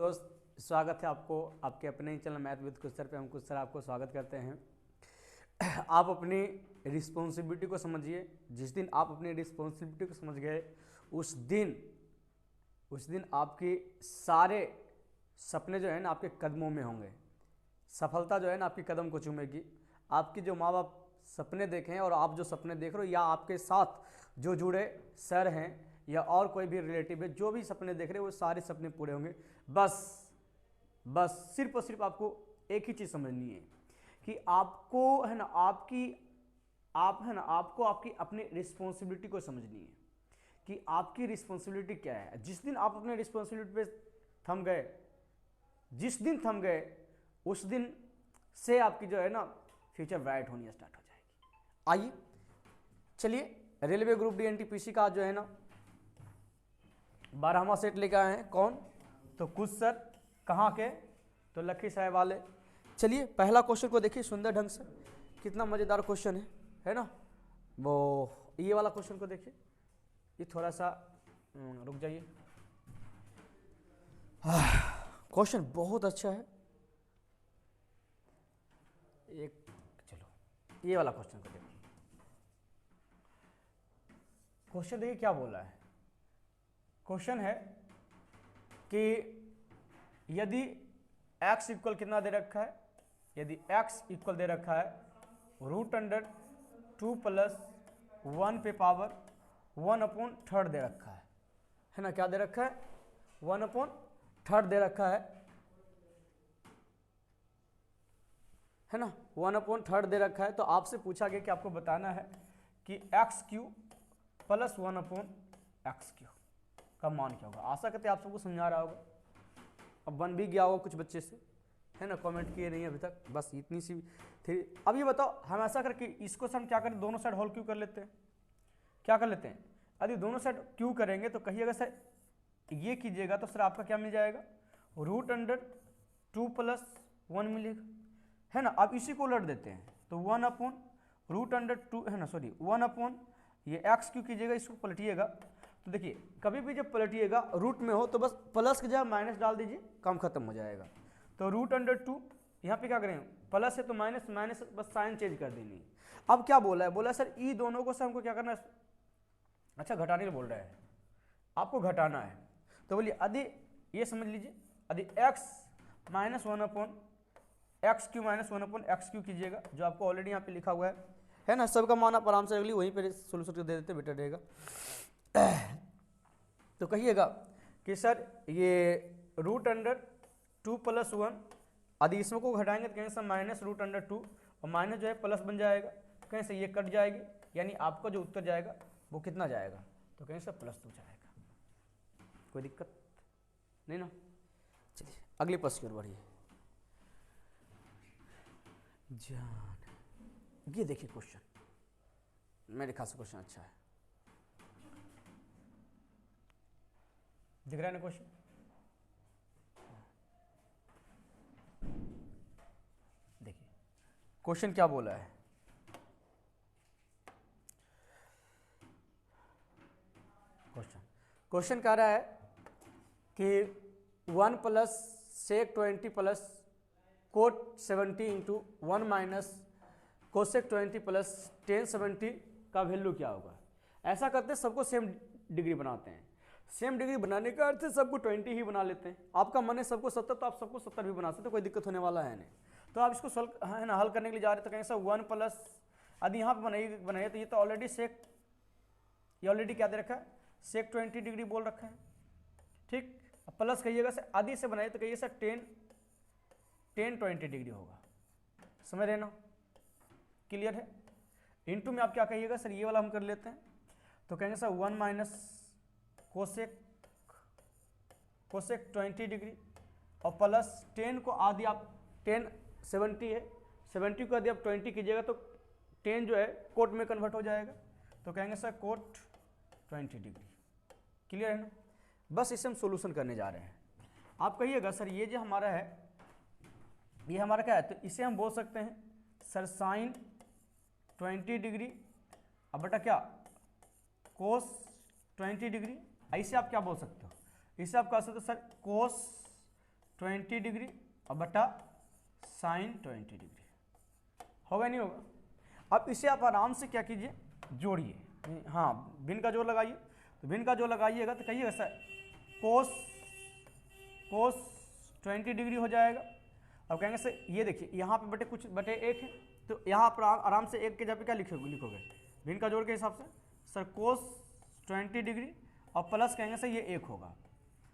दोस्त, स्वागत है आपको आपके अपने ही चैनल मैथ विद कुछ सर पे। हम कुछ सर आपको स्वागत करते हैं। आप अपनी रिस्पॉन्सिबिलिटी को समझिए। जिस दिन आप अपनी रिस्पॉन्सिबिलिटी को समझ गए उस दिन आपके सारे सपने जो है ना आपके कदमों में होंगे। सफलता जो है ना आपके कदम को चूमेगी। आपके जो माँ बाप सपने देखें और आप जो सपने देख रहे हो, या आपके साथ जो जुड़े सर हैं या और कोई भी रिलेटिव है, जो भी सपने देख रहे हो वो सारे सपने पूरे होंगे। बस सिर्फ और सिर्फ आपको एक ही चीज़ समझनी है कि आपको है ना आपको आपकी अपनी रिस्पॉन्सिबिलिटी को समझनी है कि आपकी रिस्पॉन्सिबिलिटी क्या है। जिस दिन आप अपने रिस्पॉन्सिबिलिटी पे जिस दिन थम गए उस दिन से आपकी जो है ना फ्यूचर ब्राइट होनी स्टार्ट हो जाएगी। आइए चलिए, रेलवे ग्रुप डी एनटीपीसी का जो है ना 12वां सेट लेकर आए हैं। कौन? तो कुछ सर। कहाँ के? तो लखीसराय वाले। चलिए पहला क्वेश्चन को देखिए सुंदर ढंग से, कितना मज़ेदार क्वेश्चन है ना। वो ये वाला क्वेश्चन को देखिए, ये थोड़ा सा रुक जाइए। क्वेश्चन बहुत अच्छा है। चलो ये वाला क्वेश्चन को देखिए। क्वेश्चन देखिए क्या बोला है। क्वेश्चन है कि यदि x इक्वल कितना दे रखा है, यदि x इक्वल दे रखा है √2 + 1 पे पावर 1/3 दे रखा है ना। क्या दे रखा है? 1/3 दे रखा है ना। 1/3 दे रखा है। तो आपसे पूछा गया कि आपको बताना है कि x³ + 1/x³ का मान क्या होगा। आशा करते आप सबको समझा रहा होगा। अब बन भी गया होगा कुछ बच्चे से, है ना। कमेंट किए नहीं अभी तक, बस इतनी सी थी। अब ये बताओ, हम ऐसा करके इसको सर हम क्या करें, दोनों साइड होल क्यों कर लेते हैं। क्या कर लेते हैं? यदि दोनों साइड क्यों करेंगे तो कहिएगा सर ये कीजिएगा तो सर आपका क्या मिल जाएगा, √2 + 1 मिलेगा, है ना। अब इसी को उलट देते हैं तो 1/√2 है ना, सॉरी 1/ ये x क्यों कीजिएगा, इसको पलटिएगा। तो देखिए कभी भी जब पलटिएगा रूट में हो तो बस प्लस के जगह माइनस डाल दीजिए, काम खत्म हो जाएगा। तो √2 यहाँ पे क्या करें, प्लस है तो माइनस, बस साइन चेंज कर देनी। अब क्या बोला है, बोला सर ई दोनों को सर हमको क्या करना है, अच्छा घटाने बोल रहा है, आपको घटाना है। तो बोलिए यदि ये समझ लीजिए, यदि x - 1/x³ - 1/x³ कीजिएगा, जो आपको ऑलरेडी यहाँ पे लिखा हुआ है ना। सबका मान आप आराम से अगली वहीं पर सोल्यूशन दे देते, बेटर रहेगा। तो कहिएगा कि सर ये √2 + 1, यदि इसमें को घटाएंगे तो कहीं से -√2 और माइनस जो है प्लस बन जाएगा, कहीं से ये कट जाएगी, यानी आपका जो उत्तर जाएगा वो कितना जाएगा, तो कहीं से +2 जाएगा। कोई दिक्कत नहीं ना। चलिए अगले प्रश्न की ओर बढ़िए। ये देखिए क्वेश्चन, मेरे ख्याल से क्वेश्चन अच्छा है। दिख रहा है ना क्वेश्चन? देखिए क्वेश्चन क्या बोला है। क्वेश्चन कह रहा है कि 1 + sec20 + cot70 × 1 - cosec20 + tan70 का वैल्यू क्या होगा। ऐसा करते हैं, सबको सेम डिग्री बनाते हैं। सेम डिग्री बनाने का अर्थ है सबको 20 ही बना लेते हैं। आपका मन है सबको 70, तो आप सबको 70 भी बना सकते, कोई दिक्कत होने वाला है नहीं। तो आप इसको सॉल्व है ना हल करने के लिए जा रहे हैं, तो कहीं से 1 + यदि यहाँ पर बनाइए तो ये तो ऑलरेडी ये ऑलरेडी क्या दे रखा है, sec20 डिग्री बोल रखा है, ठीक। प्लस कहिएगा सर, आदि से बनाइए तो कहिए सर tan20 डिग्री होगा। समझ रहे ना, क्लियर है। इनटू में आप क्या कहिएगा सर, ये वाला हम कर लेते हैं, तो कहेंगे सर 1 - cosec20 डिग्री और प्लस 10 को आदि आप 10 70 है, 70 को यदि आप 20 कीजिएगा तो 10 जो है कोट में कन्वर्ट हो जाएगा, तो कहेंगे सर cot20 डिग्री। क्लियर है ना। बस इसे हम सोल्यूशन करने जा रहे हैं। आप कहिएगा सर ये जो हमारा है, ये हमारा क्या है, तो इसे हम बोल सकते हैं सर sin20 डिग्री अब बेटा क्या cos20 डिग्री। ऐसे आप क्या बोल सकते हो, इसे आप कह सकते हो सर cos 20 डिग्री और बटा साइन 20 डिग्री, होगा नहीं होगा। अब इसे आप आराम से क्या कीजिए, जोड़िए, हाँ भिन्न का जोड़ लगाइए। तो भिन्न का जोड़ लगाइएगा तो कहिए ऐसा कोस 20 डिग्री हो जाएगा। अब कहेंगे सर ये देखिए यहाँ पे बटे कुछ बटे 1 है, तो यहाँ पर आराम से 1 के जगह पे क्या लिखोगे भिन्न का जोड़ के हिसाब से सर कोस 20 डिग्री और प्लस कहेंगे सर ये 1 होगा।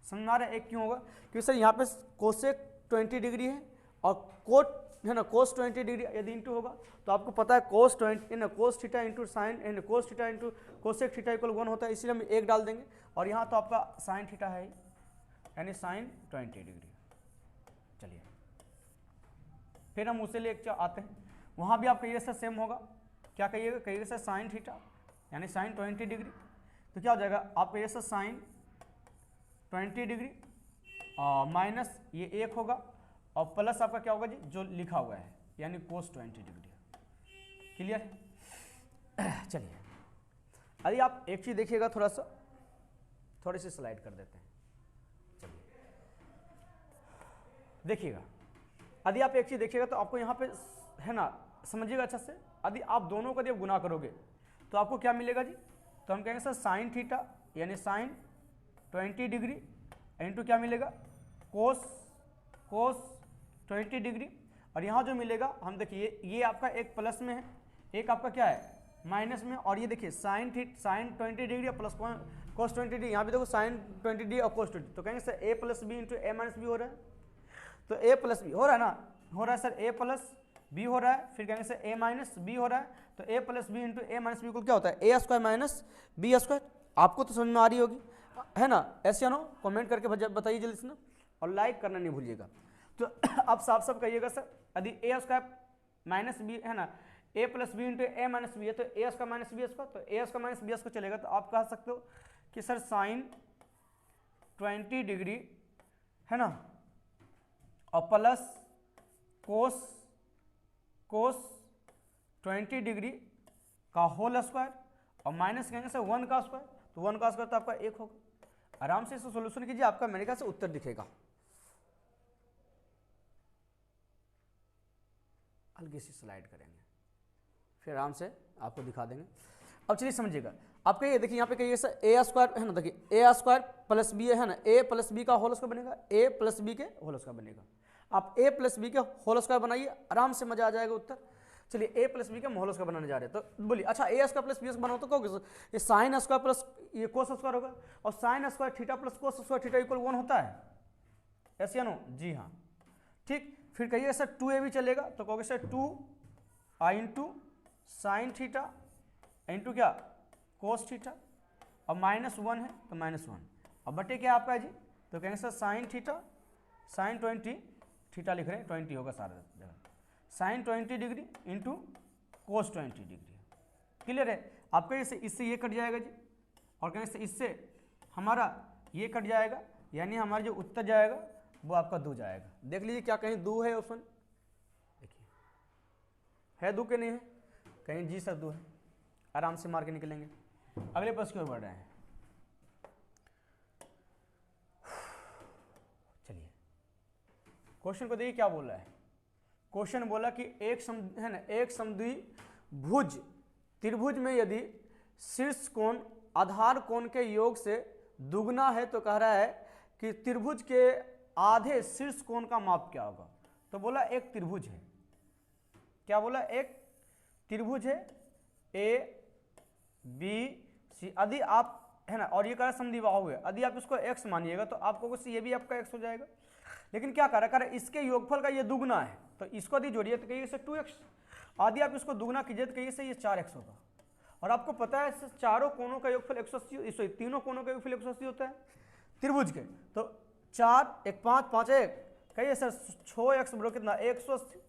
समझ में आ रहा है 1 क्यों होगा, क्योंकि सर यहाँ पे कोसेक 20 डिग्री है और कोट है ना कोस 20 डिग्री यदि इंटू होगा तो आपको पता है कोस 20 ना cos theta into sine cos theta into cosec theta equal 1 होता है, इसलिए हम 1 डाल देंगे। और यहाँ तो आपका साइन थीटा है यानी साइन 20 डिग्री। चलिए फिर हम उसे ले आते हैं, वहाँ भी आप कहिए सर सेम होगा, क्या कहिएगा, कहिएगा सर साइन थीटा यानी साइन 20 डिग्री, तो क्या हो जाएगा आप कहिए सर साइन 20 डिग्री माइनस ये 1 होगा और प्लस आपका क्या होगा जी जो लिखा हुआ है यानी कोस 20 डिग्री। क्लियर है। चलिए अभी आप एक चीज़ देखिएगा, थोड़ी सी स्लाइड कर देते हैं। चलिए देखिएगा, यदि आप एक चीज़ देखिएगा तो आपको यहाँ पे है ना समझिएगा अच्छा से, यदि आप दोनों का जब गुना करोगे तो आपको क्या मिलेगा जी, तो हम कहेंगे सर साइन थीटा यानी साइन 20 डिग्री इंटू क्या मिलेगा कोस 20 डिग्री, और यहाँ जो मिलेगा हम देखिए ये आपका एक प्लस में है, एक आपका क्या है माइनस में, और ये देखिए sine 20 degree plus cos 20 degree, यहाँ भी देखो साइन 20 डिग्री और कोस 20, तो कहेंगे सर ए प्लस बी इंटू ए माइनस बी हो रहा है, तो ए प्लस बी हो रहा है ना, हो रहा है सर ए प्लस बी हो रहा है, फिर कहेंगे सर ए माइनस बी हो रहा है, तो ए प्लस बी इंटू ए माइनस बी क्या होता है ए स्क्वायर माइनस बी स्क्वायर। आपको तो समझ में आ रही होगी है ना, ऐसे या नो कमेंट करके बताइए जल्दी से ना, और लाइक करना नहीं भूलिएगा। तो आप साफ साफ कहिएगा सर यदि ए स्क्वायर माइनस बी है ना ए प्लस बी इंटू ए माइनस बी है तो ए स्क्वायर माइनस बी स्क्वायर, तो ए स्क्वायर माइनस बी स्क्वायर चलेगा, तो आप कह सकते हो कि सर साइन 20 डिग्री है ना और प्लस कोस 20 डिग्री का होल स्क्वायर और माइनस कहेंगे सर 1 का स्क्वायर, तो 1 का स्क्वायर तो आपका 1 होगा। आराम से इसको सोल्यूशन कीजिए, आपका मेरे ख्याल से उत्तर दिखेगा। हल्की सी स्लाइड करेंगे फिर आराम से आपको दिखा देंगे। अब चलिए समझिएगा, आपके ये देखिए यहाँ पे कहिए सर ए स्क्वायर है ना, देखिए ए स्क्वायर प्लस बी है ना, ए प्लस बी का होल स्क्वायर बनेगा, ए प्लस बी के होल स्क्वायर बनेगा। आप ए प्लस बी के होल स्क्वायर बनाइए, आराम से मजा आ जाएगा उत्तर। चलिए ए प्लस बी का होल स्क्वायर बनाने जा रहे हैं, तो बोलिए अच्छा ए स्क्वायर प्लस बी बनाओ तो कहोगे ये साइन स्क्वायर प्लस ये कोस स्क्वायर होगा, और sine square theta plus cos square theta equal 1 होता है, ऐसे या नो, जी हाँ ठीक। फिर कहिए सर 2a भी चलेगा, तो कहोगे सर 2 आई इंटू साइन थीटा इंटू क्या कोस थीटा, और -1 है तो -1, अब बटे क्या आपका है जी, तो कहेंगे sir sine theta sine 20 theta लिख रहे हैं 20 होगा सारा जगह, sine 20 degree into cos 20 degree. Clear है, आपका इससे ये कट जाएगा जी, और कहेंगे इससे हमारा ये कट जाएगा, यानी हमारा जो उत्तर जाएगा वो आपका 2 जाएगा। देख लीजिए क्या कहीं 2 है ऑप्शन, देखिए है 2 के नहीं है, कहीं जी सर 2 है, आराम से मार के निकलेंगे। अगले प्रश्न की ओर बढ़ रहे हैं। चलिए क्वेश्चन को देखिए क्या बोल रहा है, क्वेश्चन बोला कि एक समद्विभुज त्रिभुज में यदि शीर्ष कोण आधार कोण के योग से दुगना है तो कह रहा है कि त्रिभुज के आधे शीर्ष कोण का माप क्या होगा। तो बोला एक त्रिभुज है, क्या बोला एक त्रिभुज है ए बी सी, यदि आप है ना, और ये कह रहा है समद्विबाहु है, यदि आप इसको x मानिएगा तो आपको ये भी आपका x हो जाएगा, लेकिन क्या कह रहा है इसके योगफल का ये दुगना है, तो इसको यदि जोड़िए तो कहिए इसे 2x, यदि आप इसको दुगना कीजिए तो कहिए से ये 4x होगा। और आपको पता है चारों कोणों का योगफल 180, तीनों कोणों का योगफल 180 होता है त्रिभुज के, तो 4 1 5 5 1 कहिए सर 6x बड़ो कितना 180,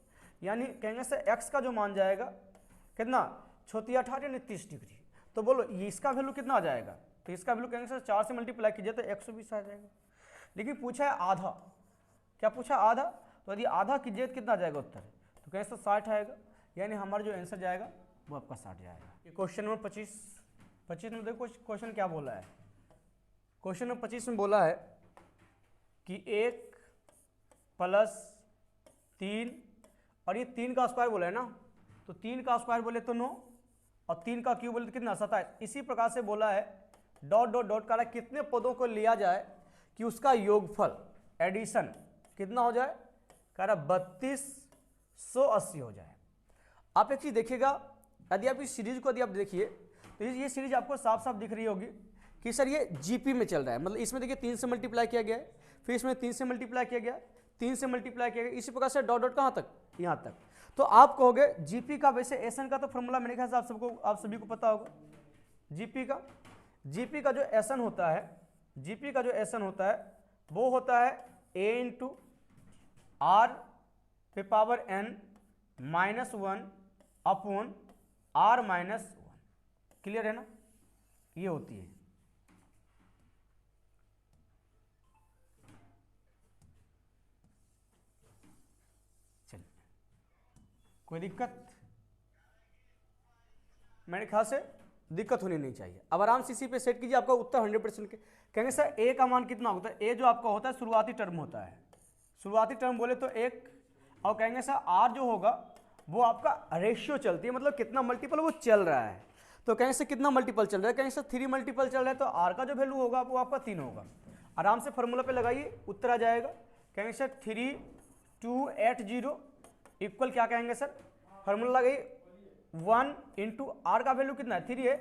यानी कहेंगे सर x का जो मान जाएगा कितना 6 18 यानी 30 डिग्री। तो बोलो ये इसका वैल्यू कितना आ जाएगा, तो इसका वैल्यू कहेंगे सर 4 से मल्टीप्लाई कीजिए तो 120 आ जाएगा। लेकिन पूछा है आधा, क्या पूछा आधा, तो यदि आधा कीजिए तो कितना आ जाएगा उत्तर, तो कहेंगे सर 60 आएगा, यानी हमारा जो आंसर जाएगा वो आपका 60 जाएगा। ये क्वेश्चन नंबर 25 में देखो क्वेश्चन क्या बोला है, क्वेश्चन नंबर 25 में बोला है कि एक प्लस 3 और ये 3 का स्क्वायर बोला है ना, तो 3 का स्क्वायर बोले तो 9 और 3 का क्यूब बोले तो कितना 27। इसी प्रकार से बोला है डॉट डॉट डॉट कह रहा है कितने पदों को लिया जाए कि उसका योगफल एडिशन कितना हो जाए, कह रहा 3280 हो जाए। आप एक चीज देखिएगा, यदि आप इस सीरीज को यदि आप देखिए तो ये सीरीज आपको साफ साफ दिख रही होगी कि सर ये जीपी में चल रहा है, मतलब इसमें देखिए 3 से मल्टीप्लाई किया गया है, फिर इसमें 3 से मल्टीप्लाई किया गया, 3 से मल्टीप्लाई किया गया, इसी प्रकार से डॉट डॉट कहाँ तक, यहाँ तक। तो आप कहोगे जीपी का, वैसे एसएन का तो फॉर्मूला मेरे ख्याल से आप सभी को पता होगा। जीपी का जो एसएन होता है, जीपी का जो एसएन होता है वो होता है ए इंटू आर पे power n minus 1 upon r minus 1। Clear है ना, ये होती है। चलिए, कोई दिक्कत, मेरे ख्याल से दिक्कत होनी नहीं चाहिए। अब आराम से इसी पे सेट कीजिए, आपका उत्तर 100% के कहेंगे सर ए का मान कितना होता है। ए जो आपका होता है शुरुआती टर्म होता है, शुरुआती टर्म बोले तो 1, और कहेंगे सर आर जो होगा वो आपका रेशियो चलती है, मतलब कितना मल्टीपल वो चल रहा है। तो कहेंगे सर कितना मल्टीपल चल रहा है, कहेंगे सर 3 मल्टीपल चल रहा है, तो आर का जो वैल्यू होगा वो आपका 3 होगा। आराम से फॉर्मूला पे लगाइए, उत्तर आ जाएगा। कहेंगे सर 3280 इक्वल क्या कहेंगे सर, फॉर्मूला लगाइए 1 इंटू आर का वैल्यू कितना है 3 है,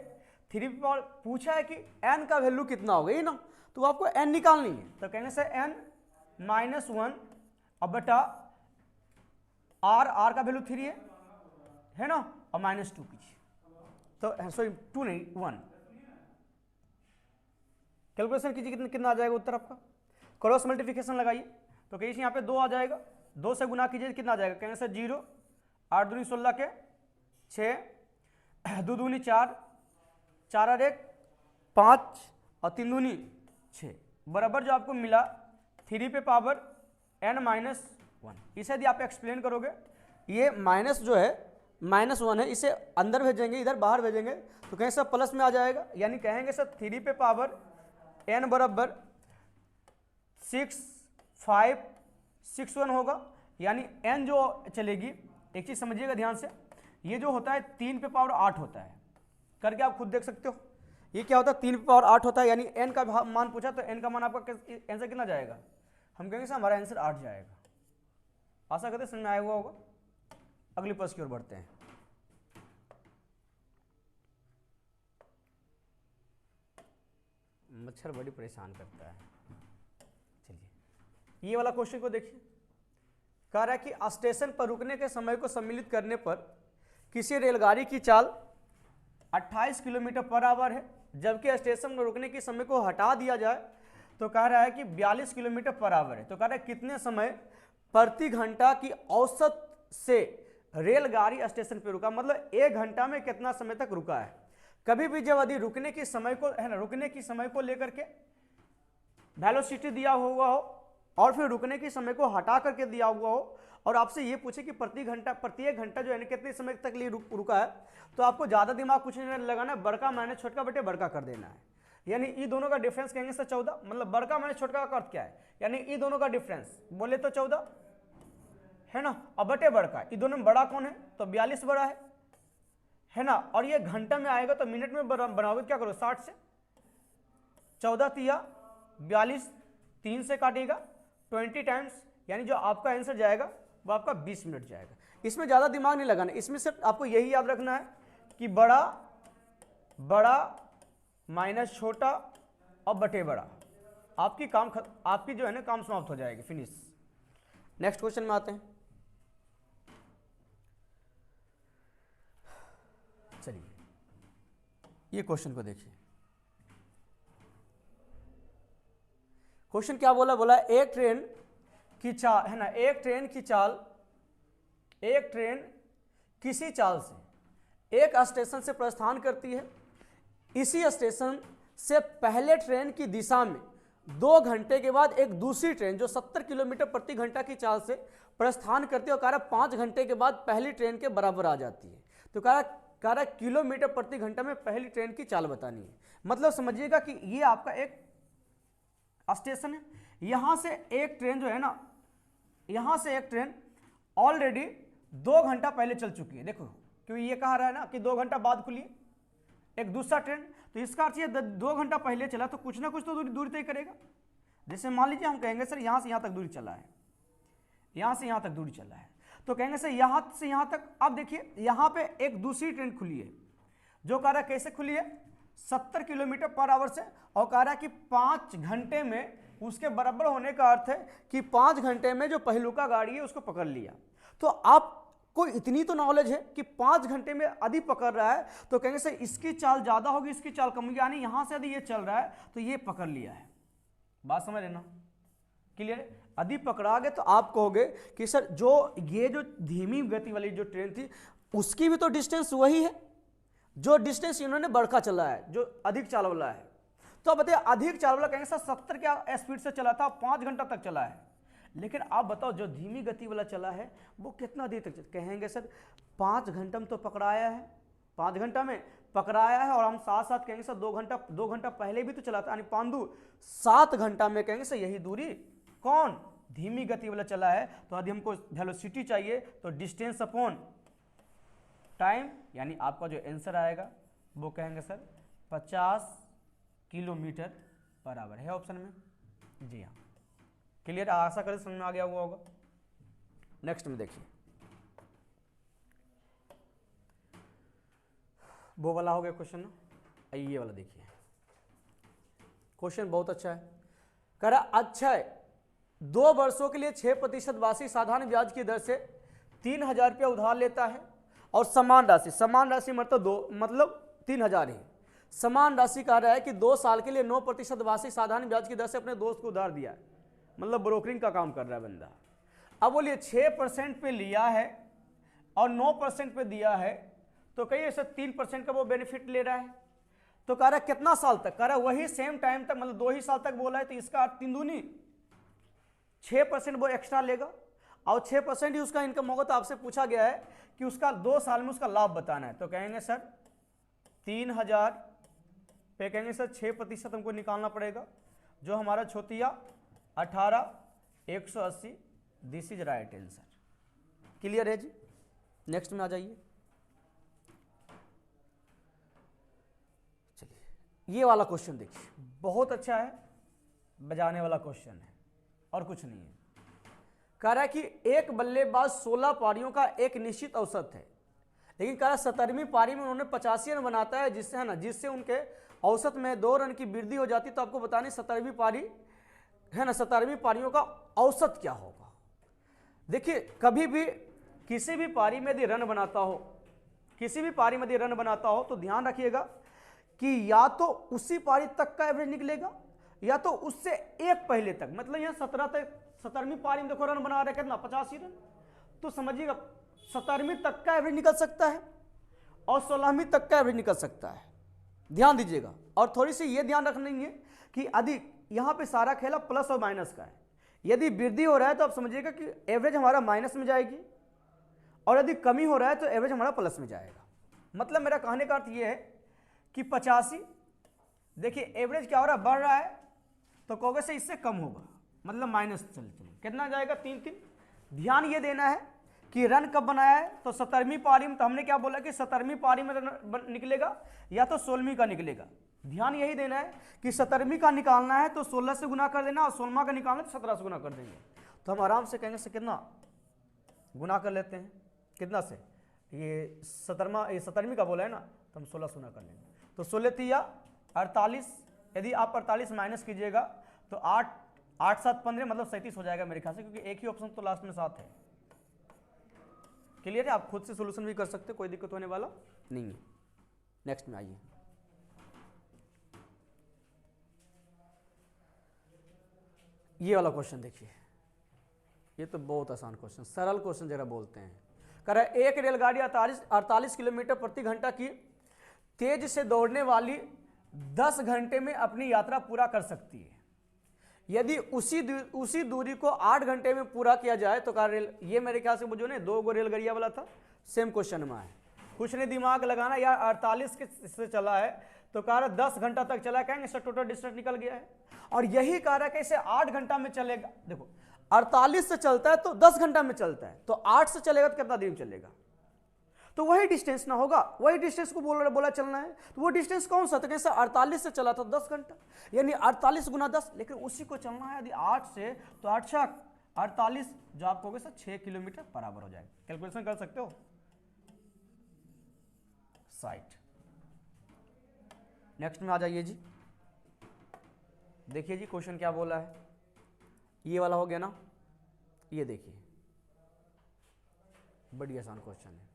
3 पर पूछा है कि n का वैल्यू कितना होगा ये ना, तो आपको n निकालनी है। तो कहेंगे सर n माइनस 1 अब बटा आर का वैल्यू 3 है ना, और माइनस 2 कीजिए, तो सॉरी 2 नहीं 1। कैलकुलेशन कीजिए कितना आ जाएगा उत्तर आपका। क्रॉस मल्टीप्लिकेशन लगाइए, तो कहीं यहाँ पे 2 आ जाएगा, 2 से गुना कीजिए कितना आ जाएगा, कहेंगे सर 0, 8 दूनी 16 के 6, 2 दूनी 4, 4 और 1 5 और 3 दूनी 6 बराबर जो आपको मिला 3 पे पावर n माइनस 1। इसे यदि आप एक्सप्लेन करोगे, ये माइनस जो है माइनस 1 है, इसे अंदर भेजेंगे इधर बाहर भेजेंगे तो कहें सर प्लस में आ जाएगा, यानी कहेंगे सर 3 पे पावर n बराबर 6561 होगा, यानी n जो चलेगी, एक चीज समझिएगा ध्यान से, ये जो होता है 3 पे पावर 8 होता है, करके आप खुद देख सकते हो। ये क्या होता है 3 पे पावर 8 होता है, यानी n का मान पूछा तो n का मान आपका आंसर कितना जाएगा, हम कहेंगे सर हमारा आंसर 8 जाएगा। आशा करते समझ में आया हुआ होगा। अगली प्रश्न की ओर बढ़ते हैं। मच्छर बड़ी परेशान करता है। चलिए ये वाला क्वेश्चन को देखिए, कह रहा है कि स्टेशन पर रुकने के समय को सम्मिलित करने पर किसी रेलगाड़ी की चाल 28 किलोमीटर पर आवर है, जबकि स्टेशन पर रुकने के समय को हटा दिया जाए तो कह रहा है कि 42 किलोमीटर पर आवर है। तो कह रहा है कितने समय प्रति घंटा की औसत से रेलगाड़ी स्टेशन पर रुका, मतलब 1 घंटा में कितना समय तक रुका है। कभी भी जब यदि रुकने की समय को है ना, रुकने की समय को लेकर के वेलोसिटी दिया हुआ हो और फिर रुकने के समय को हटा करके दिया हुआ हो और आपसे ये पूछे कि प्रत्येक घंटा जो है कितने समय तक लिए रुका है, तो आपको ज्यादा दिमाग कुछ नहीं लगाना है, बड़का माइनस छोटका बटे बड़का कर देना है। यानी ये दोनों का डिफरेंस कहेंगे सर 14, मतलब बड़का माइनस छोटका का अर्थ क्या है, यानी ये दोनों का डिफरेंस बोले तो 14 है ना, और बटे बड़का, ये दोनों में बड़ा कौन है तो 42 बड़ा है ना, और ये घंटा में आएगा तो मिनट में बनाओगे, क्या करो 60 से 14 तिया 42, 3 से काटेगा 20 टाइम्स, यानी जो आपका आंसर जाएगा वो आपका 20 मिनट जाएगा। इसमें ज़्यादा दिमाग नहीं लगाना, इसमें सिर्फ आपको यही याद रखना है कि बड़ा माइनस छोटा और बटे बड़ा, आपकी जो है ना काम समाप्त हो जाएगी, फिनिश। नेक्स्ट क्वेश्चन में आते हैं। चलिए ये क्वेश्चन को देखिए, क्वेश्चन क्या बोला एक ट्रेन की चाल है ना, एक ट्रेन किसी चाल से एक स्टेशन से प्रस्थान करती है, इसी स्टेशन से पहले ट्रेन की दिशा में 2 घंटे के बाद एक दूसरी ट्रेन जो 70 किलोमीटर प्रति घंटा की चाल से प्रस्थान करती है और कह रहा 5 घंटे के बाद पहली ट्रेन के बराबर आ जाती है। तो कह रहा किलोमीटर प्रति घंटा में पहली ट्रेन की चाल बतानी है। मतलब समझिएगा कि ये आपका एक स्टेशन है, यहां से एक ट्रेन जो है ना, यहां से एक ट्रेन ऑलरेडी 2 घंटा पहले चल चुकी है, देखो क्योंकि ये कहा रहा है ना कि 2 घंटा बाद खुली एक दूसरा ट्रेन, तो इसका अर्थ ये 2 घंटा पहले चला तो कुछ ना कुछ तो दूरी तय करेगा। जैसे मान लीजिए हम कहेंगे सर यहां से यहां तक दूरी चला है, यहां से यहां तक दूरी चला है, तो कहेंगे सर यहां से यहां तक। अब देखिए यहां पे एक दूसरी ट्रेन खुली है जो कह रहा है कैसे खुली है 70 किलोमीटर पर आवर से, और कह रहा है कि 5 घंटे में उसके बराबर होने का अर्थ है कि 5 घंटे में जो पहलुका गाड़ी है उसको पकड़ लिया। तो आपको इतनी तो नॉलेज है कि 5 घंटे में अधिक पकड़ रहा है, तो कहेंगे सर इसकी चाल ज्यादा होगी इसकी चाल कम होगी, यानी यहां से यदि ये चल रहा है तो ये पकड़ लिया है। बात समझ लेना, क्लियर? अधिक पकड़ा गए तो आप कहोगे कि सर जो ये जो धीमी गति वाली जो ट्रेन थी उसकी भी तो डिस्टेंस वही है जो डिस्टेंस इन्होंने बड़का चला है, जो अधिक चाल वाला है। तो बताइए अधिक चाल वाला कहेंगे सर 70 क्या स्पीड से चला था, 5 घंटा तक चला है। लेकिन आप बताओ जो धीमी गति वाला चला है वो कितना देर तक कहेंगे सर 5 घंटा में तो पकड़ाया है, 5 घंटा में पकड़ाया है, और हम साथ साथ कहेंगे सर 2 घंटा पहले भी तो चला था, यानी 7 घंटा में कहेंगे सर यही दूरी कौन धीमी गति वाला चला है। तो यदि हमको वेलोसिटी चाहिए तो डिस्टेंस अपॉन टाइम, यानी आपका जो आंसर आएगा वो कहेंगे सर 50 किलोमीटर पर आवर है ऑप्शन में। जी हाँ, क्लियर? आशा करें समझ में आ गया हुआ होगा। नेक्स्ट में देखिए वो वाला हो गया क्वेश्चन ना, ये वाला देखिए क्वेश्चन बहुत अच्छा है। कह रहा अच्छा है 2 वर्षों के लिए 6% वार्षिक साधारण ब्याज की दर से 3000 रुपया उधार लेता है, और समान राशि मतलब 3000 ही समान राशि कह रहा है कि 2 साल के लिए 9% वार्षिक साधारण ब्याज की दर से अपने दोस्त को उधार दिया है, मतलब ब्रोकरिंग का काम कर रहा है बंदा। अब बोलिए 6% पे लिया है और 9% पे दिया है, तो कहिए ऐसे 3% का वो बेनिफिट ले रहा है। तो कह रहा है कितना साल तक, कह रहा है वही सेम टाइम तक, मतलब 2 ही साल तक बोला है, तो इसका 3 दूनी 6% वो एक्स्ट्रा लेगा, और 6% ही उसका इनकम होगा। तो आपसे पूछा गया है कि उसका 2 साल में उसका लाभ बताना है, तो कहेंगे सर 3000 पे कहेंगे सर 6% हमको निकालना पड़ेगा, जो हमारा छोटिया 18 180, this is right answer. Clear है जी? नेक्स्ट में आ जाइए। चलिए ये वाला क्वेश्चन देखिए, बहुत अच्छा है, बजाने वाला क्वेश्चन है और कुछ नहीं है। कह रहा है कि एक बल्लेबाज 16 पारियों का एक निश्चित औसत है, लेकिन कह रहा है 17वीं पारी में उन्होंने 85 रन बनाता है, जिससे है ना, जिससे उनके औसत में 2 रन की वृद्धि हो जाती। तो आपको बतानी 17वीं पारी है ना, 17वीं पारियों का औसत क्या होगा। देखिए कभी भी किसी भी पारी में यदि रन बनाता हो, किसी भी पारी में यदि रन बनाता हो, तो ध्यान रखिएगा कि या तो उसी पारी तक का एवरेज निकलेगा या तो उससे एक पहले तक, मतलब यह 17वीं पारी में देखो रन बना रहे कितना 85 रन, तो समझिएगा 17वीं तक का एवरेज निकल सकता है और 16वीं तक का एवरेज निकल सकता है। ध्यान दीजिएगा, और थोड़ी सी ये ध्यान रखनी है कि अधिक यहाँ पे सारा खेला प्लस और माइनस का है। यदि वृद्धि हो रहा है तो आप समझिएगा कि एवरेज हमारा माइनस में जाएगी, और यदि कमी हो रहा है तो एवरेज हमारा प्लस में जाएगा। मतलब मेरा कहने का अर्थ ये है कि 85, देखिए एवरेज क्या हो रहा है, बढ़ रहा है, तो कहोगे से इससे कम होगा, मतलब माइनस चल कितना जाएगा 3। ध्यान ये देना है कि रन कब बनाया है, तो 17वीं पारी में। तो हमने क्या बोला कि 17वीं पारी में रन निकलेगा या तो 16वीं का निकलेगा। ध्यान यही देना है कि 17वीं का निकालना है तो 16 से गुना कर देना, और 16वां का निकालना है तो 17 से गुना कर देंगे। तो हम आराम से कहेंगे से कितना गुना कर लेते हैं, कितना से, ये 17वीं का बोला है ना, तो हम 16 से गुना कर लेंगे। तो 16 या 48, यदि आप 48 माइनस कीजिएगा तो 8 7 15 मतलब 37 हो जाएगा मेरे ख्याल से, क्योंकि एक ही ऑप्शन तो लास्ट में 7 है। क्लियर है? आप खुद से सोल्यूशन भी कर सकते, कोई दिक्कत होने वाला नहीं है। नेक्स्ट में आइए, ये वाला क्वेश्चन देखिए, ये तो बहुत आसान क्वेश्चन, सरल क्वेश्चन जरा बोलते हैं। कह रहा है एक रेलगाड़ी 48 किलोमीटर प्रति घंटा की तेज से दौड़ने वाली 10 घंटे में अपनी यात्रा पूरा कर सकती है। यदि उसी दूरी को 8 घंटे में पूरा किया जाए तो कह रेल, ये मेरे ख्याल से वो जो ने 2 गो रेलगाड़ियां वाला था, सेम क्वेश्चन में है, कुछ नहीं दिमाग लगाना। यार 48 से चला है तो कह रहा 10 घंटा तक चला, कहेंगे इसका टोटल डिस्टेंस निकल गया है। और यही कह रहा है कि इसे 8 घंटा में चलेगा। देखो 48 से चलता है तो 10 घंटा में चलता है, तो 8 से चलेगा तो कितना दिन चलेगा? तो वही डिस्टेंस ना होगा, वही डिस्टेंस को बोला चलना है, तो वो डिस्टेंस कौन सा? तो कैसे 48 से चला था 10 घंटा, यानी 48 गुना 10, लेकिन उसी को चलना है यदि 8 से, तो 8 छक 48, जो आपको होगा सर 6 किलोमीटर बराबर हो जाएगा। कैलकुलेशन कर सकते हो। साइट। नेक्स्ट में आ जाइए जी, देखिए जी क्वेश्चन क्या बोला है, ये वाला हो गया ना, ये देखिए बड़ी आसान क्वेश्चन है,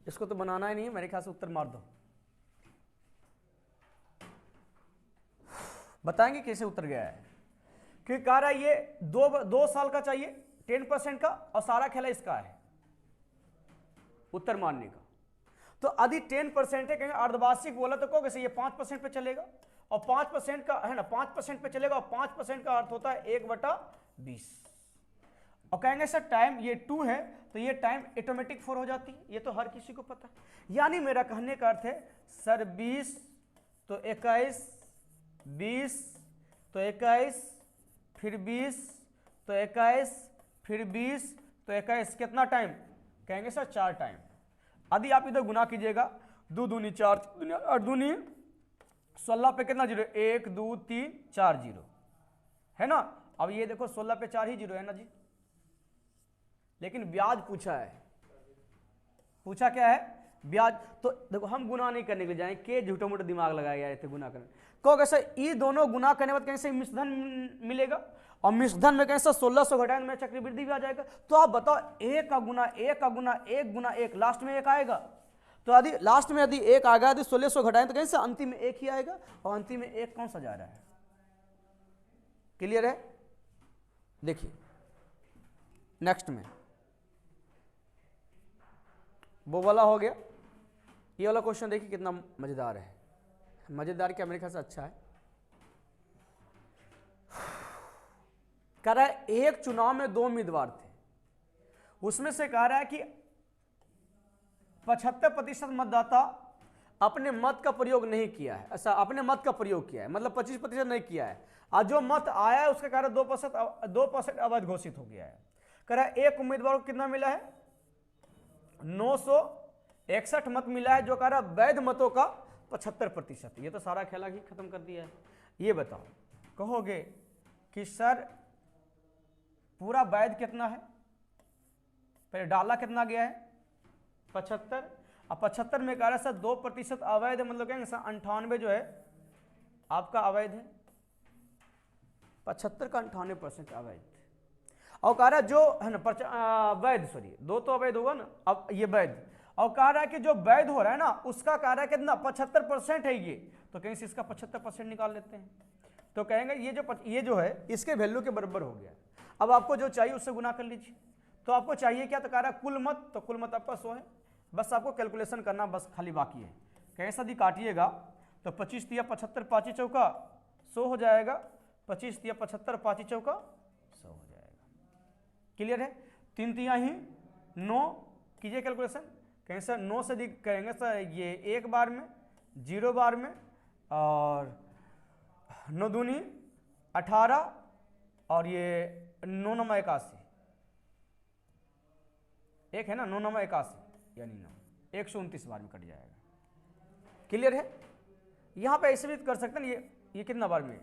इसको तो बनाना ही नहीं है, मेरे ख्याल से उत्तर मार दो। बताएंगे कैसे उत्तर गया है, कि कह रहा है ये 2 साल का चाहिए 10% का, और सारा खेला इसका है उत्तर मारने का। तो यदि 10% है, कहेंगे अर्धवार्षिक बोला तो कहोगे ये 5% पे चलेगा, और 5% का है ना, 5% पे चलेगा, और 5% का अर्थ होता है 1/20। और कहेंगे सर टाइम ये 2 है, तो ये टाइम ऑटोमेटिक 4 हो जाती है, ये तो हर किसी को पता है। यानी मेरा कहने का अर्थ है सर 20 तो 21, 20 तो 21, फिर 20 तो 21, फिर 20 तो 21, कितना टाइम? कहेंगे सर 4 टाइम। यदि आप इधर गुना कीजिएगा, 2 दूनी 4, 8 दूनी 16 पे कितना जीरो? 1 2 3 4 जीरो है ना। अब ये देखो 16 पे 4 ही जीरो है ना जी, लेकिन ब्याज पूछा है, पूछा क्या है? ब्याज। तो देखो हम गुना नहीं करने के लिए जाएंगे, के झूठे मोटे दिमाग लगाए गए थे गुना करने, कहोगे सर ये दोनों गुना करने के बाद कैसे मिश्रधन मिलेगा, और मिश्रधन में कैसे 1600 घटाएं में चक्रवृद्धि भी आ जाएगा। तो आप बताओ 1 का गुना 1 का गुना 1 गुना 1, लास्ट में 1 आएगा। तो यदि लास्ट में यदि 1 आ गया, यदि 1600 घटाएं तो कैसे अंतिम में 1 ही आएगा, और अंतिम में 1 कौन सा जा रहा है? क्लियर है? देखिए नेक्स्ट में वो वाला हो गया, ये वाला क्वेश्चन देखिए कितना मजेदार है, मजेदार क्या मेरे ख्याल से अच्छा है। कह रहा है एक चुनाव में 2 उम्मीदवार थे, उसमें से कह रहा है कि 75% मतदाता अपने मत का प्रयोग नहीं किया है, ऐसा अपने मत का प्रयोग किया है, मतलब 25% नहीं किया है, और जो मत आया है उसके कारण 2% अवैध घोषित हो गया है। कह रहा है एक उम्मीदवार को कितना मिला है? 961 मत मिला है, जो कह रहा है वैध मतों का 75%। ये तो सारा खेला ही खत्म कर दिया है। ये बताओ, कहोगे कि सर पूरा वैध कितना है? पहले डाला कितना गया है? 75, अब 75 में कह रहा है सर 2% अवैध, मतलब कहेंगे सर 98 जो है आपका अवैध है, 75 का 98% अवैध। और कह रहा है जो है ना वैध, सॉरी 2 तो अवैध होगा ना, अब ये वैध, और कह रहा है कि जो वैध हो रहा है ना उसका कह रहा है कितना? 75% है ये, तो कहीं से इसका 75% निकाल लेते हैं, तो कहेंगे ये जो है इसके वैल्यू के बराबर हो गया। अब आपको जो चाहिए उससे गुना कर लीजिए। तो आपको चाहिए क्या? तो कह रहा है कुल मत, तो कुल मत आपका 100 है, बस आपको कैलकुलेशन करना बस खाली बाकी है। कैसा दी काटिएगा तो 25 तिया 75 5 चौका 100 हो जाएगा, 25 तिया 75 5 चौका 100 हो जाएगा। क्लियर है? 3 तिया ही 9 कीजिए कैलकुलेशन, कहें सर 9 से करेंगे सर ये 1 बार में 0 बार में, और 9 दूनी 18, और ये 9 9 81, एक है ना 9 9 81 यानी 9 129 बार में कट जाएगा। क्लियर है? यहां पे ऐसे भी कर सकते हैं, ये कितना बार में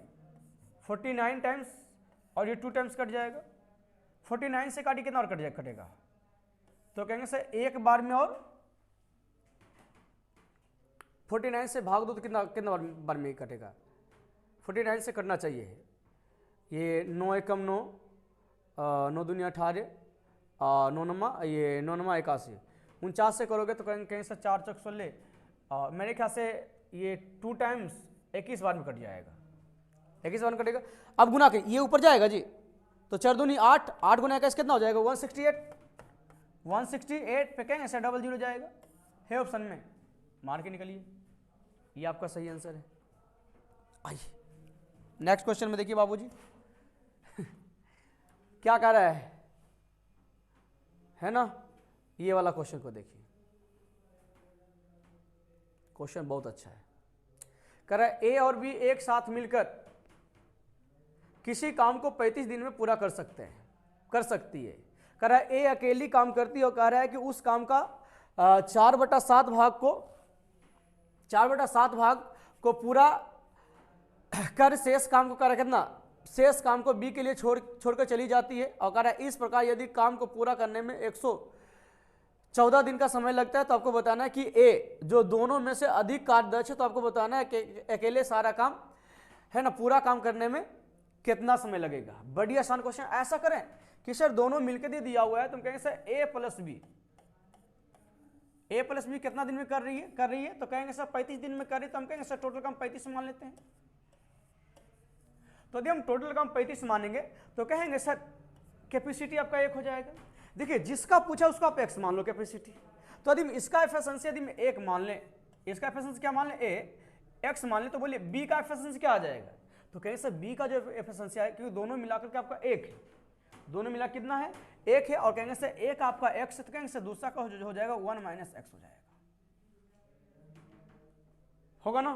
49 टाइम्स, और ये 2 टाइम्स कट जाएगा। 49 से काटी कितना और कटेगा, तो कहेंगे सर 1 बार में, और 49 से भाग दो तो कितना बार में कटेगा? 49 से कटना चाहिए, ये 9 एकम 9, 9 दूनी 18, 9 नमा ये 9 नमा 81, 49 से करोगे तो कहीं से 4 चौक 16, मेरे ख्याल से ये 2 टाइम्स 21 बार में कट जाएगा, 21 बार में कटेगा। अब गुना के ये ऊपर जाएगा जी, तो 4 दूनी 8, 8 गुना 21 कितना हो जाएगा? 168 पे कहेंगे सर 00 जाएगा, है ऑप्शन में, मार के निकलिए, ये आपका सही आंसर है। आइए नेक्स्ट क्वेश्चन में देखिए बाबूजी क्या कह रहा है ना, ये वाला क्वेश्चन को देखिए, क्वेश्चन बहुत अच्छा है। कह रहा है ए और बी एक साथ मिलकर किसी काम को 35 दिन में पूरा कर सकती है। कह रहा है ए अकेली काम करती है और कह रहा है कि उस काम का 4/7 भाग को पूरा कर शेष काम को कर कितना, शेष काम को बी के लिए छोड़कर चली जाती है। और कह रहा है इस प्रकार यदि काम को पूरा करने में 114 दिन का समय लगता है तो आपको बताना है कि ए जो दोनों में से अधिक कार्यदक्ष है, तो आपको बताना है कि अकेले सारा काम है ना पूरा काम करने में कितना समय लगेगा। बड़ी आसान क्वेश्चन। ऐसा करें कि सर दोनों मिलकर दे दिया हुआ है, तुम कहेंगे सर ए प्लस बी कितना दिन में कर रही है, तो कहेंगे सर 35 दिन में कर रही है, तो हम कहेंगे सर टोटल काम 35 मान लेते हैं। तो यदि हम टोटल काम 35 मानेंगे तो कहेंगे सर कैपेसिटी आपका 1 हो जाएगा। देखिए जिसका पूछा उसका आप x मान लो कैपेसिटी। तो यदि इसका एफिशिएंसी यदि मैं 1 मान लें, इसका एफिशिएंसी क्या मान लें, x मान लें, तो बोलिए b का एफिशिएंसी क्या आ जाएगा। तो कहेंगे सर b का जो एफिशिएंसी है, क्योंकि दोनों मिलाकर के आपका 1 है, दोनों मिला कितना है 1 है, और कहेंगे सर एक आपका x है, तो कहेंगे सर दूसरा का हो जाएगा 1 - x हो जाएगा, होगा ना।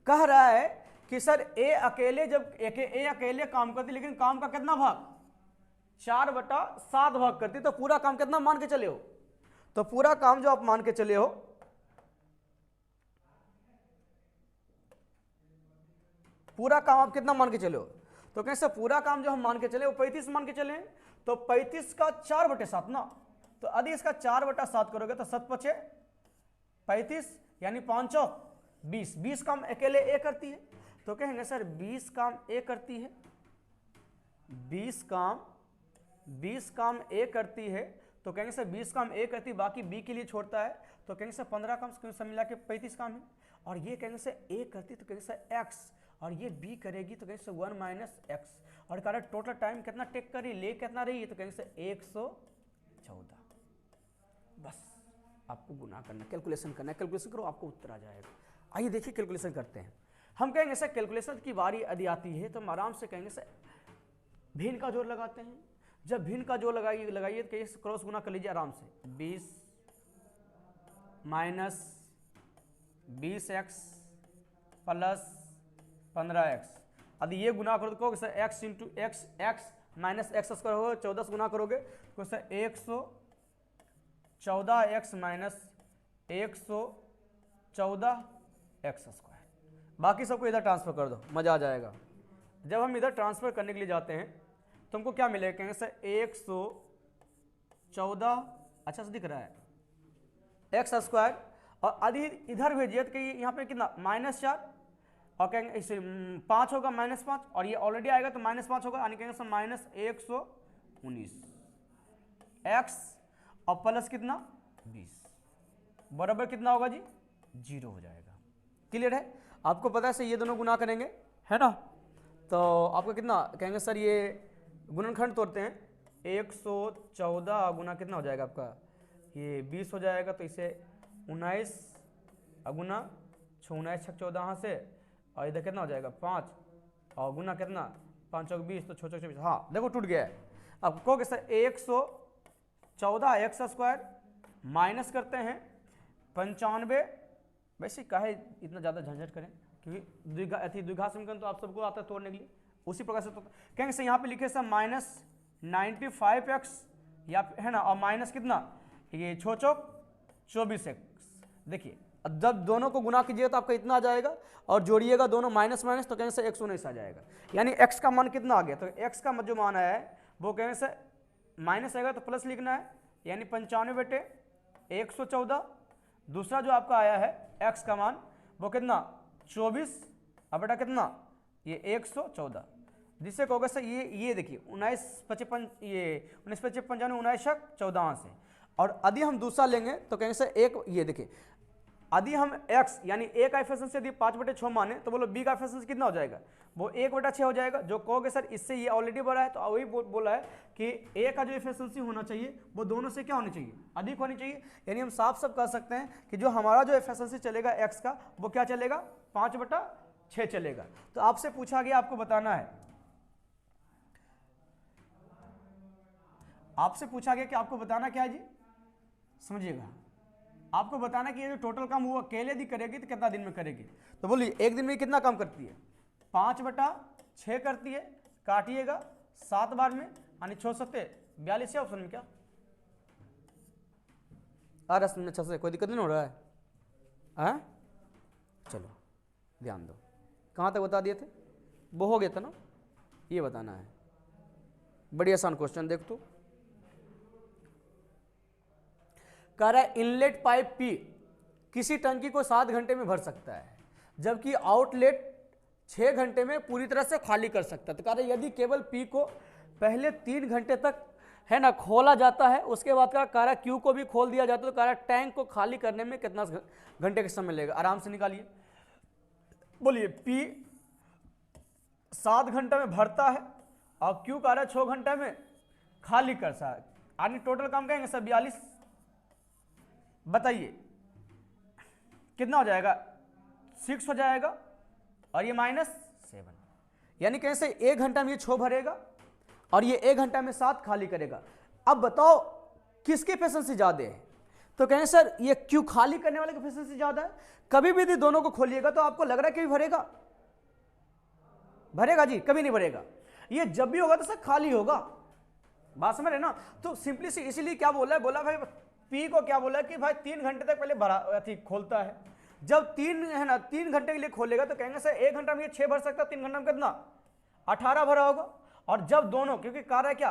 कह रहा है कि सर ए अकेले काम करती, लेकिन काम का कितना भाग 4/7 भाग करती, तो पूरा काम कितना मान के चले हो, तो पूरा काम जो आप मान के चले हो, पूरा काम आप कितना मान के चले हो, तो कैसे पूरा काम जो हम मान के चले वो 35 मान के चले, तो 35 का 4/7 ना, तो यदि इसका 4/7 करोगे तो 7 × 35 यानी 5 × 20, 20 काम अकेले ए करती है, तो कहेंगे सर 20 काम ए करती है, 20 काम ए करती है, तो कहेंगे सर 20 काम ए करती है, बाकी बी के लिए छोड़ता है, तो कहेंगे सर 15 काम, सब मिला के 35 काम है। और ये कहेंगे सर ए करती तो कहेंगे सर x, और ये बी करेगी तो कहेंगे सर 1 - x, और कह रहा है टोटल टाइम कितना टेक कर रही है, ले कितना रही है, तो कहेंगे सर 114। बस आपको गुना करना, कैलकुलेशन करना है, कैलकुलेशन करो आपको उत्तर आ जाएगा। आइए देखिए कैलकुलेशन करते हैं। हम कहेंगे सर कैलकुलेशन की बारी यदि आती है तो हम आराम से कहेंगे सर भिन्न का जोड़ लगाते हैं। जब भिन्न का जोड़ लगाइए तो कहिए क्रॉस गुना कर लीजिए आराम से, 20 - 20x + 15x। यदि ये गुना करो तो कहोगे सर x × x - x² होगा, 14 से गुना करोगे तो सर 114x - 114x²। बाकी सबको इधर ट्रांसफर कर दो, मजा आ जाएगा। जब हम इधर ट्रांसफर करने के लिए जाते हैं तो हमको क्या मिलेगा, कहेंगे सर 114, अच्छा से दिख रहा है, x², और यदि इधर भेजिए तो यहाँ पे कितना -4, और कहेंगे इसे 5 होगा -5, और ये ऑलरेडी आएगा तो -5 होगा, यानी कहेंगे सर -119 x और प्लस कितना 20 बराबर कितना होगा जी 0 हो जाएगा। क्लियर है, आपको पता है सर ये दोनों गुना करेंगे है ना, तो आपका कितना कहेंगे सर ये गुणनखंड तोड़ते हैं, 114 गुना कितना हो जाएगा आपका, ये 20 हो जाएगा, तो इसे 19 गुना 19 × 14 यहाँ से, और इधर कितना हो जाएगा 5, और गुना कितना 5 × 20 तो 6 × 24, हाँ देखो टूट गया है। अब कहोगे सर 114x² माइनस करते हैं 95, वैसे काहे इतना ज़्यादा झंझट करें, क्योंकि द्विघात समीकरण तो आप सबको आता है तोड़ने के लिए, उसी प्रकार से तो कहेंगे सर यहाँ पे लिखे सर -95x या है ना, और माइनस कितना ये 6 × 24x। देखिए जब दोनों को गुना कीजिएगा तो आपका इतना आ जाएगा, और जोड़िएगा दोनों माइनस माइनस तो कहेंगे सर 119 आ जाएगा, यानी x का मान कितना आ गया, तो x का जो मान आया है वो कहेंगे सर माइनस आएगा तो प्लस लिखना है, यानी 95/114। दूसरा जो आपका आया है x का मान वो कितना 24 अब बेटा कितना ये 114, जिससे कहोगे सर ये देखिए 1955 ये 1955 जाने 1914 से। और यदि हम दूसरा लेंगे तो कहेंगे सर एक ये देखिए, यदि हम x यानी a का एफिशिएंसी यदि 5/6 माने तो बोलो b का एफिशिएंसी कितना हो जाएगा, वो 1/6 हो जाएगा। जो कहोगे सर इससे ये ऑलरेडी बढ़ा है, तो वही बोला है कि a का जो एफिशिएंसी होना चाहिए वो दोनों से क्या होनी चाहिए, अधिक होनी चाहिए। यानी हम साफ कह सकते हैं कि जो हमारा जो एफिशिएंसी चलेगा x का वो क्या चलेगा 5/6 चलेगा। तो आपसे पूछा गया, आपको बताना है, आपसे पूछा गया कि आपको बताना क्या है जी, समझिएगा, आपको बताना कि ये जो टोटल काम वो अकेले यदि करेगी तो कितना दिन में करेगी। तो बोलिए एक दिन में कितना काम करती है 5/6 करती है, काटिएगा 7 बार में, यानी 6 सत्ते 42 है ऑप्शन में। क्या आ रहा है? 6 से कोई दिक्कत नहीं हो रहा है? चलो ध्यान दो, कहाँ तक बता दिए थे? वो हो गया था ना, ये बताना है। बड़ी आसान क्वेश्चन देख तो, कह रहा है इनलेट पाइप पी किसी टंकी को 7 घंटे में भर सकता है, जबकि आउटलेट 6 घंटे में पूरी तरह से खाली कर सकता है। तो कह रहा है यदि केवल पी को पहले 3 घंटे तक है ना खोला जाता है, उसके बाद कह रहा है क्यू को भी खोल दिया जाता है, तो कह रहा है टैंक को खाली करने में कितना घंटे का समय लगेगा? आराम से निकालिए, बोलिए। पी 7 घंटे में भरता है और क्यू कह रहा है 6 घंटे में खाली करता है, यानी टोटल काम कहेंगे सर 42। बताइए कितना हो जाएगा? 6 हो जाएगा और ये -7, यानी कहीं से 1 घंटा में ये 6 भरेगा और ये 1 घंटा में 7 खाली करेगा। अब बताओ किसकी एफिशिएंसी ज्यादा है? तो कहें सर ये क्यू खाली करने वाले की एफिशिएंसी ज्यादा है। कभी भी यदि दोनों को खोलिएगा तो आपको लग रहा है कि भरेगा? भरेगा जी? कभी नहीं भरेगा। ये जब भी होगा तो सर खाली होगा, बात समझ रहे ना? तो सिंपली सी इसीलिए क्या बोला है, बोला भाई पी को क्या बोला कि भाई 3 घंटे तक पहले भरा खोलता है। जब 3 है ना 3 घंटे के लिए खोलेगा तो कहेंगे सर 1 घंटा में ये 6 भर सकता है, 3 घंटा में कितना? 18 भरा होगा। और जब दोनों, क्योंकि कह रहा है क्या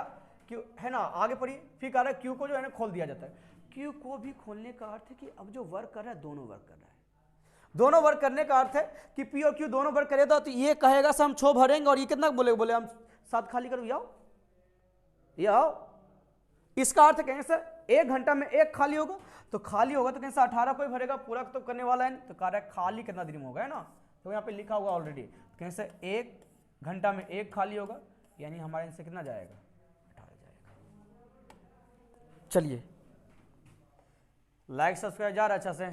क्यू है ना, आगे पढ़िए, फिर कह रहा है क्यू को जो है ना खोल दिया जाता है। क्यू को भी खोलने का अर्थ है कि अब जो वर्क कर रहा है दोनों वर्क कर रहा है। दोनों वर्क करने का अर्थ है कि पी और क्यू दोनों वर्क करेगा, तो ये कहेगा सर हम 6 भरेंगे और ये कितना बोले हम 7 खाली करो, ये आओ। इसका अर्थ कहेंगे सर 1 घंटा में 1 खाली होगा, तो खाली होगा तो कहेंगे सर 18 कोई भरेगा, पूरा तो करने वाला है। तो कह रहा है खाली कितना दिन में होगा, है ना? तो यहाँ पे लिखा हुआ ऑलरेडी, तो कहेंगे सर 1 घंटा में 1 खाली होगा, यानी हमारे इनसे कितना जाएगा? 18 जाएगा। चलिए लाइक सब्सक्राइब जा रहा है अच्छा से,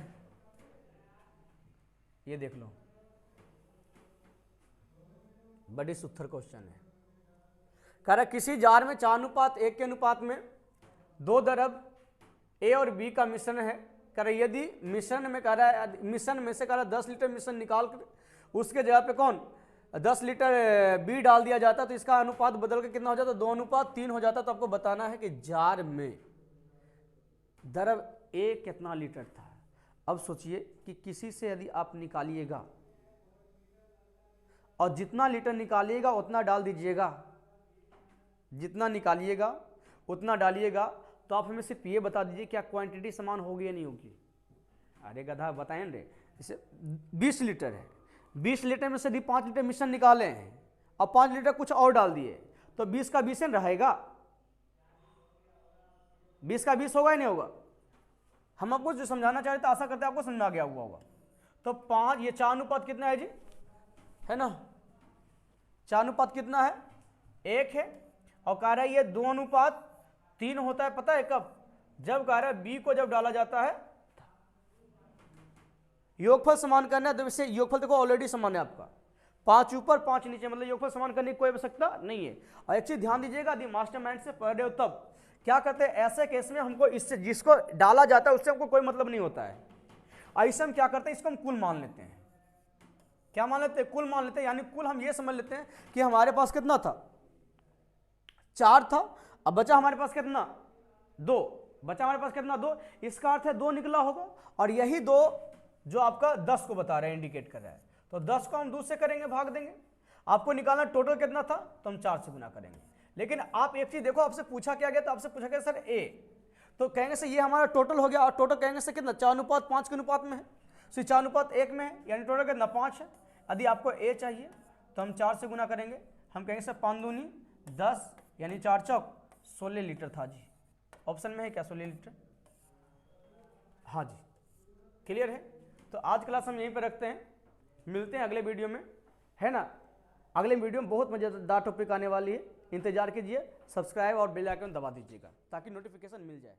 ये देख लो, बड़ी सुथर क्वेश्चन है। कह रहा किसी जार में 4:1 के अनुपात में 2 द्रव ए और बी का मिश्रण है। कह रहा यदि मिश्रण में कह रहा है मिश्रण में से कह रहा 10 लीटर मिश्रण निकाल कर उसके जगह पे कौन 10 लीटर बी डाल दिया जाता, तो इसका अनुपात बदल के कितना हो जाता? 2:3 हो जाता। तो आपको बताना है कि जार में द्रव ए कितना लीटर था। अब सोचिए कि किसी से यदि आप निकालिएगा और जितना लीटर निकालिएगा उतना डाल दीजिएगा, जितना निकालिएगा उतना डालिएगा, तो आप हमें सिर्फ ये बता दीजिए क्या क्वांटिटी समान होगी या नहीं होगी? अरे गधा बताएं रे, इसे 20 लीटर है, 20 लीटर में से यदि 5 लीटर मिश्रण निकाले हैं और 5 लीटर कुछ और डाल दिए, तो 20 का 20 रहेगा, 20 का 20 होगा या नहीं होगा? हम आपको जो समझाना चाह रहे थे, आशा करते हैं आपको समझ आ गया हुआ होगा। तो 5, ये 4 कितना है जी, है ना? 4 कितना है? 1 है। और कह रहा है ये 2:3 होता है, पता है कब? जब कह रहा है बी को जब डाला जाता है, योगफल समान करना है, तो वैसे योगफल देखो ऑलरेडी समान है आपका, 5 ऊपर 5 नीचे, मतलब योगफल समान करने की कोई आवश्यकता नहीं है। और एक चीज ध्यान दीजिएगा, यदि मास्टरमाइंड से पढ़ रहे हो तब क्या करते हैं, ऐसे केस में हमको इससे जिसको डाला जाता है उससे हमको कोई मतलब नहीं होता है। ऐसे हम क्या करते हैं, इसको हम कुल मान लेते हैं। क्या मान लेते हैं? कुल मान लेते हैं। यानी कुल हम ये समझ लेते हैं कि हमारे पास कितना था? 4 था, अब बचा हमारे पास कितना? 2 बचा हमारे पास कितना? 2। इसका अर्थ है 2 निकला होगा, और यही 2 जो आपका 10 को बता रहा है, इंडिकेट कर रहा है। तो 10 को हम 2 से करेंगे, भाग देंगे। आपको निकालना टोटल कितना था, तो हम 4 से गुना करेंगे। लेकिन आप एक चीज देखो, आपसे पूछा क्या गया? तो आपसे पूछा गया सर ए, तो कहेंगे सर ये हमारा टोटल हो गया, और टोटल कहेंगे सर कितना? 4:5 के अनुपात में है, सो 4:1 में है, यानी टोटल कितना? 5 है। यदि आपको ए चाहिए तो हम 4 से गुना करेंगे, हम कहेंगे सर 5 दूनी 10, यानी 4 चौक 16 लीटर था जी। ऑप्शन में है क्या 16 लीटर? हाँ जी, क्लियर है। तो आज क्लास हम यहीं पर रखते हैं, मिलते हैं अगले वीडियो में, है ना? अगले वीडियो में बहुत मजेदार टॉपिक आने वाली है, इंतजार कीजिए। सब्सक्राइब और बेल आइकन दबा दीजिएगा ताकि नोटिफिकेशन मिल जाए।